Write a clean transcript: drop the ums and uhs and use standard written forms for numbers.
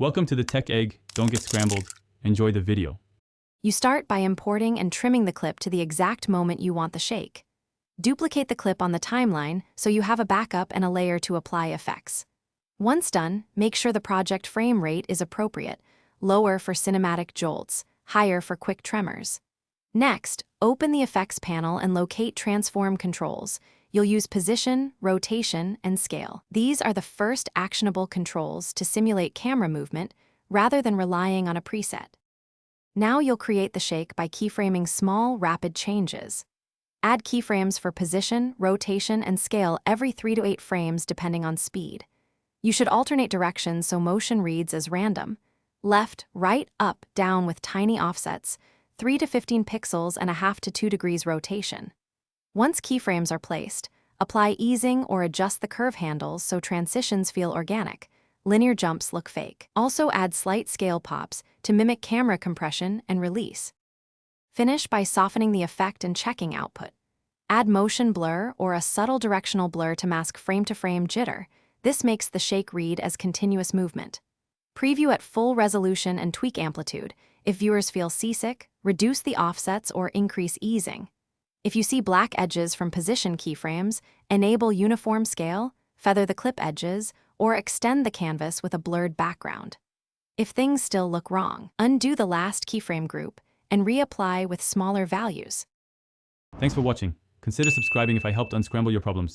Welcome to the Tech Egg. Don't get scrambled. Enjoy the video. You start by importing and trimming the clip to the exact moment you want the shake. Duplicate the clip on the timeline so you have a backup and a layer to apply effects. Once done, make sure the project frame rate is appropriate, lower for cinematic jolts, higher for quick tremors. Next, open the effects panel and locate transform controls. You'll use position, rotation, and scale. These are the first actionable controls to simulate camera movement rather than relying on a preset. Now you'll create the shake by keyframing small, rapid changes. Add keyframes for position, rotation, and scale every 3 to 8 frames depending on speed. You should alternate directions so motion reads as random. Left, right, up, down with tiny offsets, 3 to 15 pixels and a half to 2 degrees rotation. Once keyframes are placed, apply easing or adjust the curve handles so transitions feel organic. Linear jumps look fake. Also add slight scale pops to mimic camera compression and release. Finish by softening the effect and checking output. Add motion blur or a subtle directional blur to mask frame-to-frame jitter. This makes the shake read as continuous movement. Preview at full resolution and tweak amplitude. If viewers feel seasick, reduce the offsets or increase easing. If you see black edges from position keyframes, enable uniform scale, feather the clip edges, or extend the canvas with a blurred background. If things still look wrong, undo the last keyframe group and reapply with smaller values. Thanks for watching. Consider subscribing if I helped unscramble your problems.